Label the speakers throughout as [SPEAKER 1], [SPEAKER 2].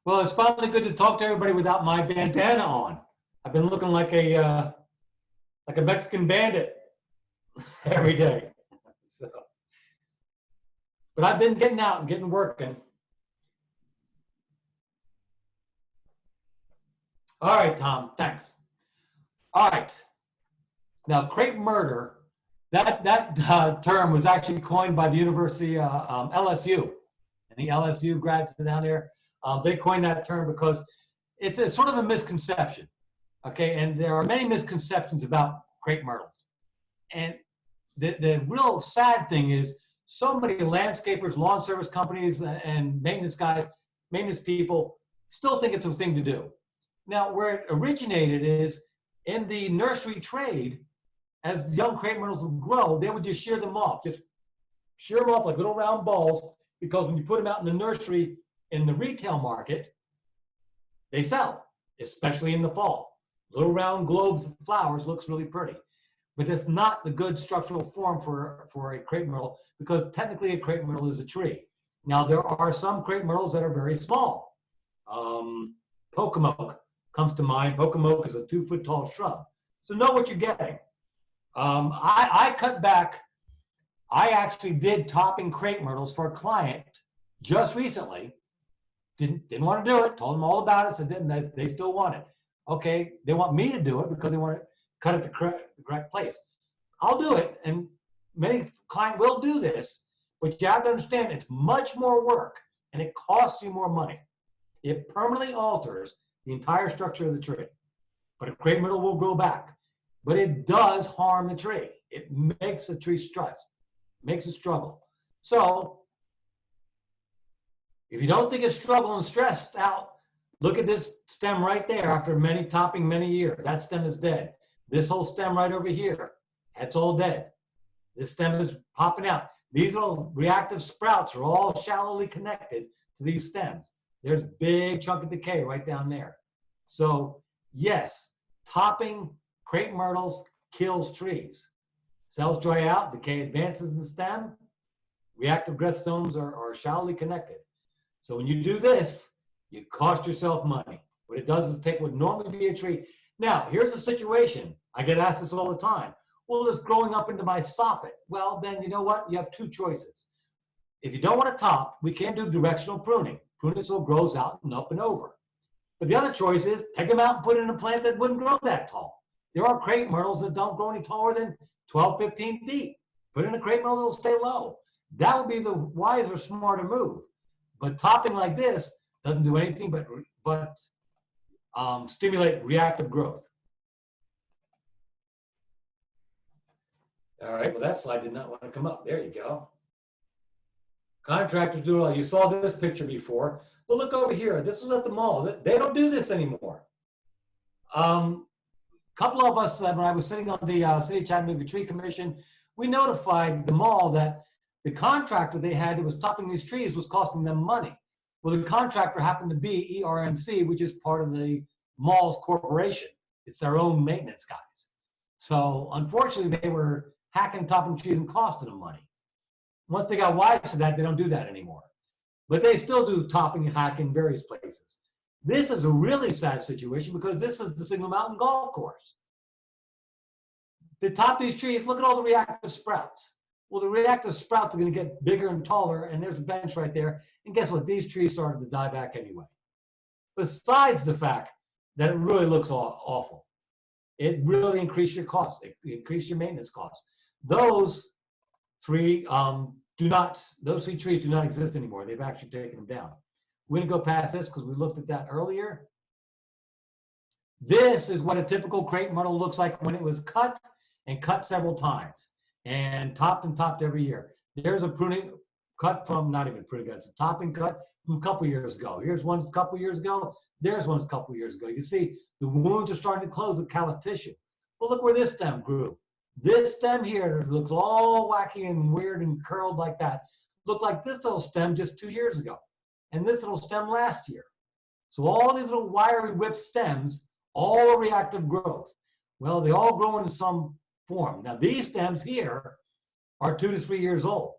[SPEAKER 1] Well, it's finally good to talk to everybody without my bandana on. I've been looking like a Mexican bandit every day. So, but I've been getting out and getting working. All right, Tom. Thanks. All right. Now, Crape Myrtle, that term was actually coined by the University LSU, and the LSU grads down there. They coined that term because it's a sort of a misconception. Okay, and there are many misconceptions about crepe myrtles. And the real sad thing is so many landscapers, lawn service companies, and maintenance guys, maintenance people still think it's a thing to do. Now, where it originated is in the nursery trade. As young crepe myrtles would grow, they would just shear them off, just shear them off like little round balls, because when you put them out in the nursery in the retail market, they sell, especially in the fall. Little round globes of flowers looks really pretty, but it's not the good structural form for a crepe myrtle, because technically a crepe myrtle is a tree. Now, there are some crepe myrtles that are very small. Pocomoke comes to mind. Pocomoke is a 2-foot tall shrub. So know what you're getting. I cut back. I actually did topping crepe myrtles for a client just recently. Didn't want to do it. Told them all about it. Said they still want it. Okay, they want me to do it because they want to cut it the correct place. I'll do it, and many clients will do this, but you have to understand it's much more work and it costs you more money. It permanently alters the entire structure of the tree, but a crepe myrtle will grow back. But it does harm the tree. It makes the tree stress, makes it struggle. So if you don't think it's struggle and stressed out, look at this stem right there after topping many years. That stem is dead. This whole stem right over here, that's all dead. This stem is popping out. These little reactive sprouts are all shallowly connected to these stems. There's big chunk of decay right down there. So yes, topping crepe myrtles kills trees. Cells dry out, decay advances in the stem. Reactive growth zones are shallowly connected. So when you do this, you cost yourself money. What it does is take what would normally be a tree. Now, here's the situation. I get asked this all the time. Well, it's growing up into my soffit. Well, then you know what? You have two choices. If you don't want to top, we can do directional pruning. Pruning so it grows out and up and over. But the other choice is take them out and put it in a plant that wouldn't grow that tall. There are crepe myrtles that don't grow any taller than 12, 15 feet. Put in a crepe myrtle, it'll stay low. That would be the wiser, smarter move. But topping like this doesn't do anything but stimulate reactive growth. All right, well, that slide did not want to come up. There you go. Contractors do it all. You saw this picture before. Well, look over here. This is at the mall. They don't do this anymore. Couple of us, when I was sitting on the City of Chattanooga Tree Commission, we notified the mall that the contractor they had that was topping these trees was costing them money. Well, the contractor happened to be ERNC, which is part of the mall's corporation. It's their own maintenance guys. So unfortunately, they were hacking, topping trees and costing them money. Once they got wise to that, they don't do that anymore. But they still do topping and hacking in various places. This is a really sad situation because this is the Signal Mountain Golf Course. To top these trees, look at all the reactive sprouts. Well, the reactive sprouts are going to get bigger and taller, and there's a bench right there. And guess what? These trees started to die back anyway. Besides the fact that it really looks awful. It really increased your costs. It increased your maintenance costs. Those three trees do not exist anymore. They've actually taken them down. We're going to go past this because we looked at that earlier. This is what a typical crepe myrtle looks like when it was cut and cut several times and topped every year. There's a pruning cut from, not even pruning, it's a topping cut from a couple years ago. Here's one a couple years ago. There's one a couple years ago. You see the wounds are starting to close with callus tissue. Well, look where this stem grew. This stem here looks all wacky and weird and curled like that. Looked like this little stem just 2 years ago. And this little stem last year. So all these little wiry whipped stems, all reactive growth. Well, they all grow into some form. Now these stems here are 2 to 3 years old.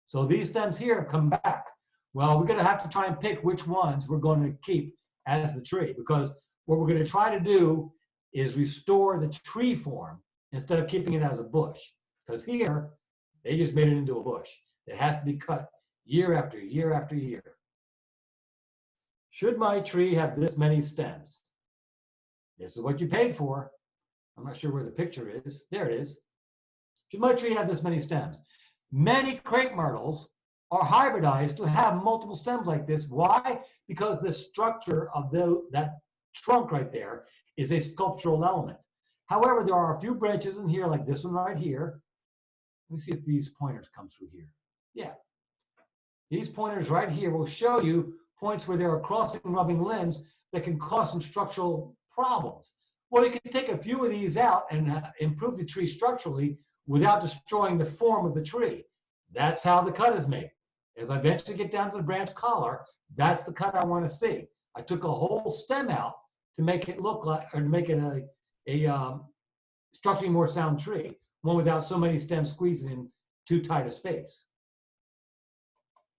[SPEAKER 1] So these stems here come back. Well, we're going to have to try and pick which ones we're going to keep as the tree, because what we're going to try to do is restore the tree form instead of keeping it as a bush. Because here, they just made it into a bush. It has to be cut year after year after year. Should my tree have this many stems? This is what you paid for. I'm not sure where the picture is. There it is. Should my tree have this many stems? Many crepe myrtles are hybridized to have multiple stems like this. Why? Because the structure of that trunk right there is a sculptural element. However, there are a few branches in here, like this one right here. Let me see if these pointers come through here. Yeah. These pointers right here will show you points where there are crossing rubbing limbs that can cause some structural problems. Well, you can take a few of these out and improve the tree structurally without destroying the form of the tree. That's how the cut is made. As I eventually get down to the branch collar, that's the cut I want to see. I took a whole stem out to make it look like, or to make it a structurally more sound tree, one without so many stems squeezing in too tight a space.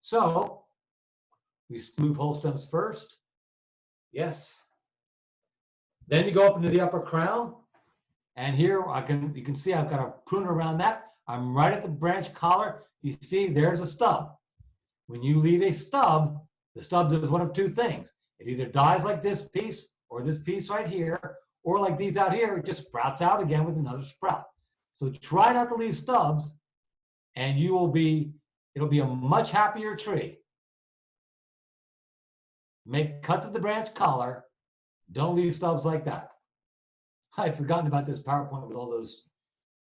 [SPEAKER 1] So we move whole stems first. Yes. Then you go up into the upper crown, and here you can see I've got a pruner around that. I'm right at the branch collar. You see, there's a stub. When you leave a stub, the stub does one of two things. It either dies like this piece or this piece right here, or like these out here, it just sprouts out again with another sprout. So try not to leave stubs, and it'll be a much happier tree. Cut to the branch collar. Don't leave stubs like that. I'd forgotten about this PowerPoint with all those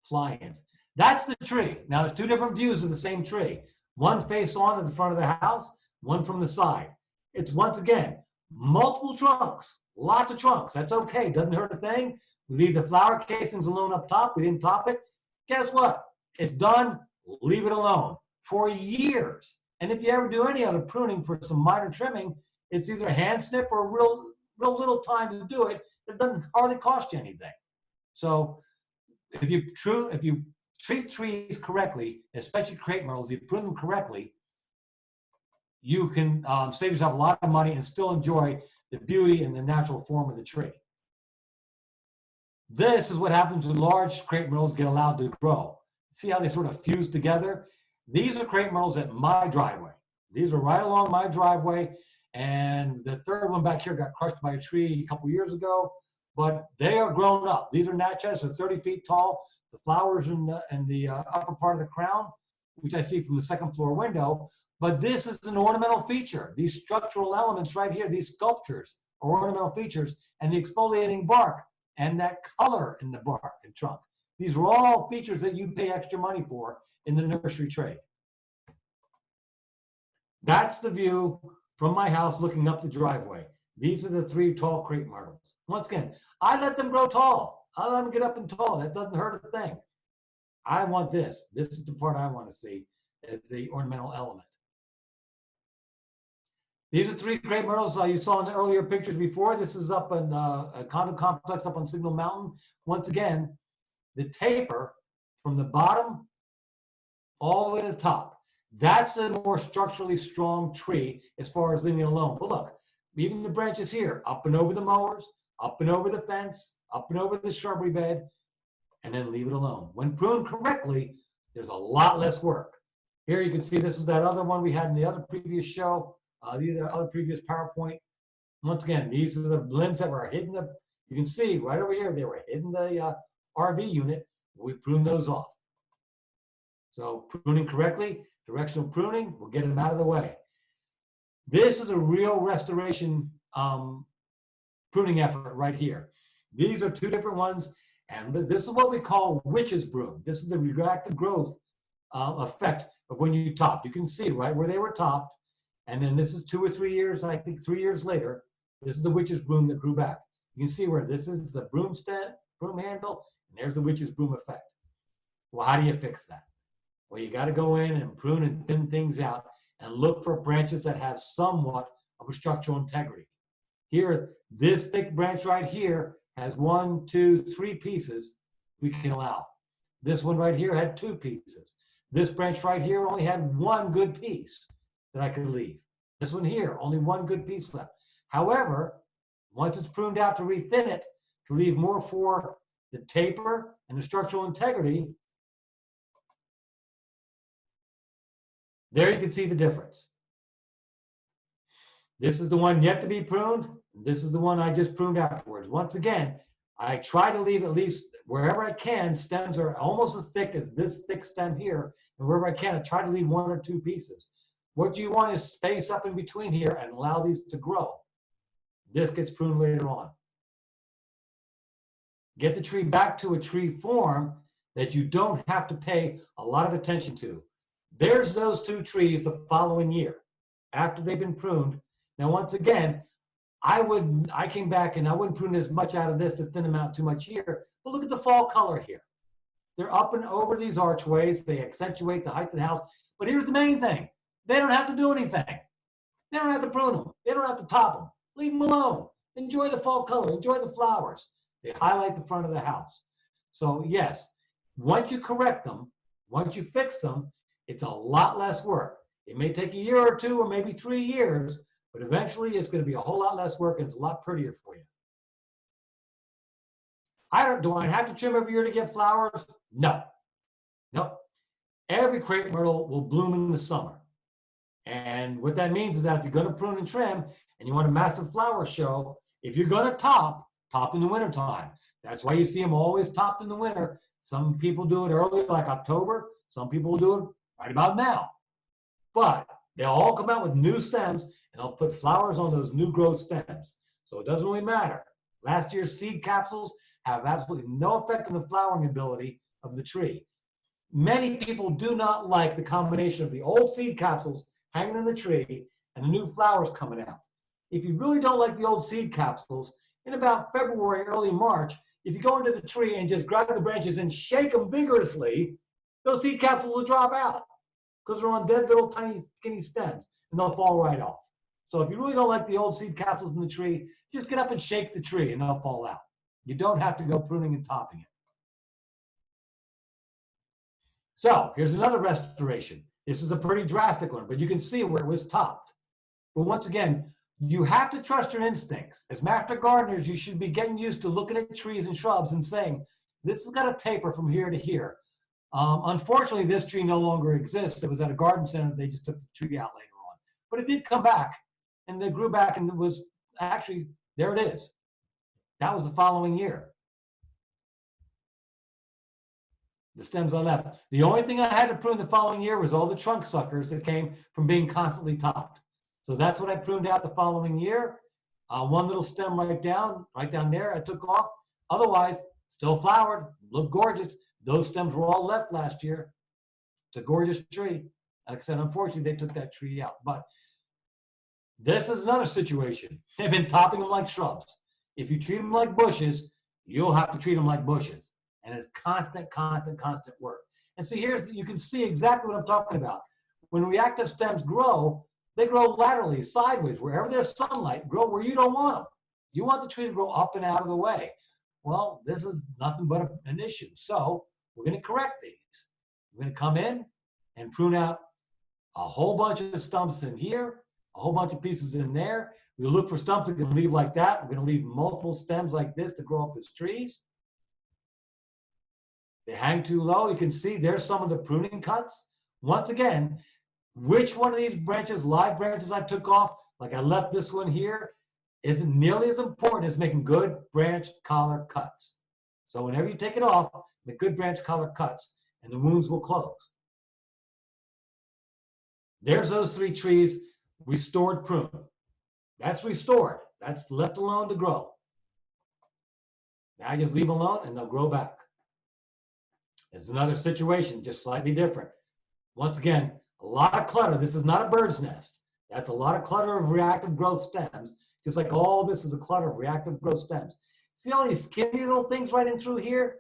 [SPEAKER 1] fly-ins. That's the tree. Now, there's two different views of the same tree. One face on at the front of the house, one from the side. It's, once again, multiple trunks, lots of trunks. That's okay, doesn't hurt a thing. We leave the flower casings alone up top. We didn't top it. Guess what? It's done. Leave it alone for years. And if you ever do any other pruning for some minor trimming, it's either a hand snip or real little time to do it. It doesn't hardly cost you anything. So if you treat trees correctly, especially crepe myrtles, if you prune them correctly, you can save yourself a lot of money and still enjoy the beauty and the natural form of the tree. This is what happens when large crepe myrtles get allowed to grow. See how they sort of fuse together? These are crepe myrtles at my driveway. These are right along my driveway. And the third one back here got crushed by a tree a couple years ago, but they are grown up. These are natchez, they're 30 feet tall. The flowers in the upper part of the crown, which I see from the second floor window, but this is an ornamental feature. These structural elements right here, these sculptures are ornamental features, and the exfoliating bark and that color in the bark and trunk. These are all features that you pay extra money for in the nursery trade. That's the view from my house looking up the driveway. These are the three tall crepe myrtles. Once again, I let them grow tall. I let them get up and tall. That doesn't hurt a thing. I want this. This is the part I want to see as the ornamental element. These are three crepe myrtles you saw in the earlier pictures before. This is up in a condo complex up on Signal Mountain. Once again, the taper from the bottom all the way to the top. That's a more structurally strong tree as far as leaving it alone. But look, even the branches here, up and over the mowers, up and over the fence, up and over the shrubbery bed, and then leave it alone. When pruned correctly, there's a lot less work. Here you can see this is that other one we had in the other previous show, the other previous PowerPoint. Once again, these are the limbs that were hidden. You can see right over here, they were hidden the RV unit. We pruned those off. So pruning correctly, directional pruning will get them out of the way. This is a real restoration pruning effort right here. These are two different ones, and this is what we call witch's broom. This is the reactive growth effect of when you top. You can see right where they were topped, and then this is 2 or 3 years, I think 3 years later, this is the witch's broom that grew back. You can see where this is the broom handle, and there's the witch's broom effect. Well, how do you fix that? Well, you got to go in and prune and thin things out and look for branches that have somewhat of a structural integrity. Here, this thick branch right here has 1, 2, 3 pieces we can allow. This one right here had 2 pieces. This branch right here only had 1 good piece that I could leave. This one here, only one good piece left. However, once it's pruned out to rethin it, to leave more for the taper and the structural integrity, there you can see the difference. This is the one yet to be pruned. This is the one I just pruned afterwards. Once again, I try to leave at least wherever I can, stems are almost as thick as this thick stem here, and wherever I can, I try to leave one or two pieces. What you want is space up in between here and allow these to grow. This gets pruned later on. Get the tree back to a tree form that you don't have to pay a lot of attention to. There's those two trees the following year after they've been pruned. Now, once again, I came back and I wouldn't prune as much out of this to thin them out too much here, but look at the fall color here. They're up and over these archways. They accentuate the height of the house. But here's the main thing. They don't have to do anything. They don't have to prune them. They don't have to top them. Leave them alone. Enjoy the fall color. Enjoy the flowers. They highlight the front of the house. So yes, once you correct them, once you fix them, it's a lot less work. It may take a year or two or maybe 3 years, but eventually it's going to be a whole lot less work and it's a lot prettier for you. Do I have to trim every year to get flowers? No. Nope. Every crepe myrtle will bloom in the summer. And what that means is that if you're going to prune and trim and you want a massive flower show, if you're going to top in the wintertime. That's why you see them always topped in the winter. Some people do it early, like October. Some people do it right about now. But they'll all come out with new stems and they'll put flowers on those new growth stems. So it doesn't really matter. Last year's seed capsules have absolutely no effect on the flowering ability of the tree. Many people do not like the combination of the old seed capsules hanging in the tree and the new flowers coming out. If you really don't like the old seed capsules, in about February, early March, if you go into the tree and just grab the branches and shake them vigorously, those seed capsules will drop out because they're on dead little tiny skinny stems and they'll fall right off. So if you really don't like the old seed capsules in the tree, just get up and shake the tree and they'll fall out. You don't have to go pruning and topping it. So here's another restoration. This is a pretty drastic one, but you can see where it was topped. But once again, you have to trust your instincts. As master gardeners, you should be getting used to looking at trees and shrubs and saying, this has got a taper from here to here. Unfortunately, this tree no longer exists. It was at a garden center. They just took the tree out later on. But it did come back, and it grew back, and it was actually, there it is. That was the following year. The stems I left. The only thing I had to prune the following year was all the trunk suckers that came from being constantly topped. So that's what I pruned out the following year. One little stem right down there I took off. Otherwise, still flowered, looked gorgeous. Those stems were all left last year. It's a gorgeous tree. Like I said, unfortunately, they took that tree out. But this is another situation. They've been topping them like shrubs. If you treat them like bushes, you'll have to treat them like bushes. And it's constant work. And see, you can see exactly what I'm talking about. When reactive stems grow, they grow laterally, sideways, wherever there's sunlight, grow where you don't want them. You want the tree to grow up and out of the way. Well, this is nothing but an issue. So we're going to correct these. We're going to come in and prune out a whole bunch of stumps in here, a whole bunch of pieces in there. We'll look for stumps we can leave like that. We're going to leave multiple stems like this to grow up as trees. They hang too low. You can see there's some of the pruning cuts. Once again, which one of these branches, live branches I took off, like I left this one here, isn't nearly as important as making good branch collar cuts. So whenever you take it off, make good branch collar cuts and the wounds will close. There's those 3 trees, restored prune. That's restored. That's left alone to grow. Now I just leave them alone and they'll grow back. It's another situation, just slightly different. Once again, a lot of clutter. This is not a bird's nest. That's a lot of clutter of reactive growth stems, just like all this is a clutter of reactive growth stems. See all these skinny little things right in through here?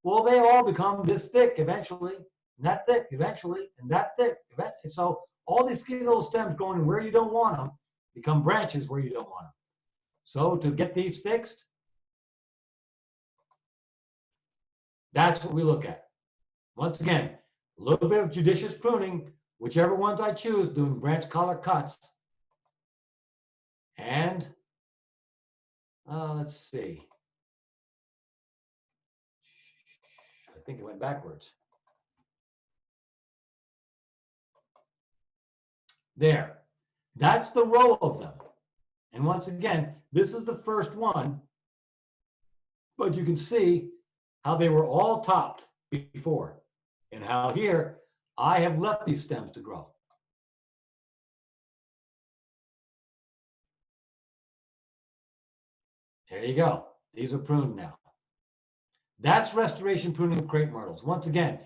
[SPEAKER 1] Well, they all become this thick eventually, and that thick eventually, and that thick eventually. So all these skinny little stems going where you don't want them become branches where you don't want them. So to get these fixed, that's what we look at. Once again, a little bit of judicious pruning, whichever ones I choose, doing branch collar cuts, Let's see. I think it went backwards. There. That's the row of them. And once again, this is the first one, but you can see how they were all topped before and how here I have left these stems to grow. There you go. These are pruned now. That's restoration pruning of crepe myrtles. Once again,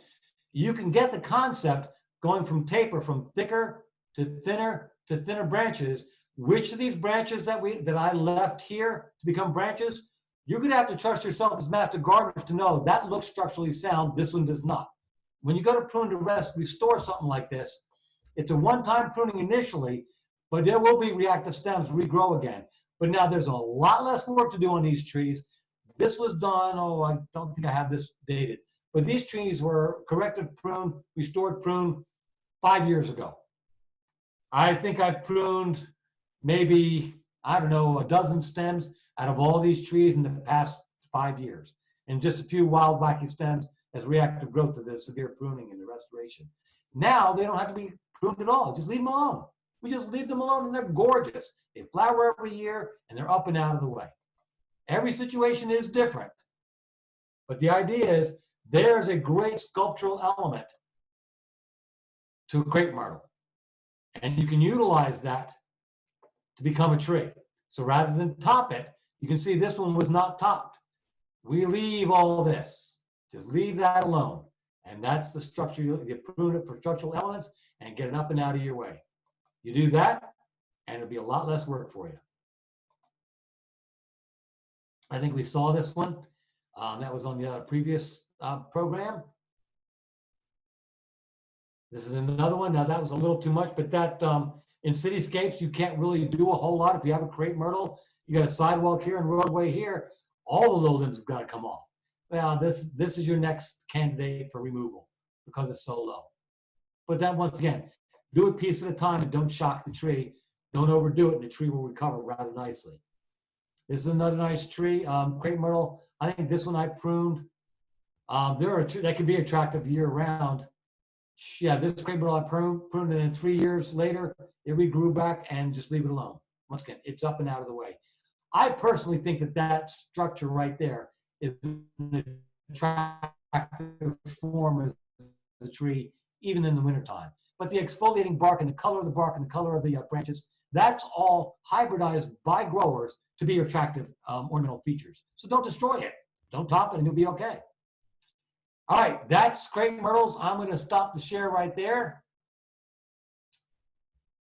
[SPEAKER 1] you can get the concept going from taper, from thicker to thinner branches. Which of these branches that I left here to become branches, you're going to have to trust yourself as master gardeners to know that looks structurally sound, this one does not. When you go to prune to restore something like this, it's a one-time pruning initially, but there will be reactive stems regrow again. But now there's a lot less work to do on these trees. This was done, I don't think I have this dated, but these trees were corrective prune, restored prune 5 years ago. I think I've pruned maybe, I don't know, a dozen stems out of all these trees in the past 5 years, and just a few wild wacky stems as reactive growth to the severe pruning and the restoration. Now they don't have to be pruned at all. Just leave them alone. We just leave them alone and they're gorgeous. They flower every year and they're up and out of the way. Every situation is different, but the idea is there's a great sculptural element to a crepe myrtle, and you can utilize that to become a tree. So rather than top it, you can see this one was not topped. We leave all this, just leave that alone. And that's the structure. You prune it for structural elements and get it up and out of your way. You do that and it'll be a lot less work for you. I think we saw this one. That was on the previous program. This is another one. Now that was a little too much, but that in cityscapes, you can't really do a whole lot. If you have a crepe myrtle, you got a sidewalk here and roadway here, all the low limbs have got to come off. Well, this is your next candidate for removal because it's so low. But then once again, do it piece at a time and don't shock the tree. Don't overdo it and the tree will recover rather nicely. This is another nice tree, crepe myrtle. I think this one I pruned. That can be attractive year round. Yeah, this crepe myrtle I pruned and then 3 years later, it regrew back and just leave it alone. Once again, it's up and out of the way. I personally think that that structure right there is an attractive form as a tree, even in the wintertime. But the exfoliating bark and the color of the bark and the color of the branches, that's all hybridized by growers to be attractive ornamental features. So don't destroy it. Don't top it and you'll be okay. All right, that's crepe myrtles. I'm going to stop the share right there.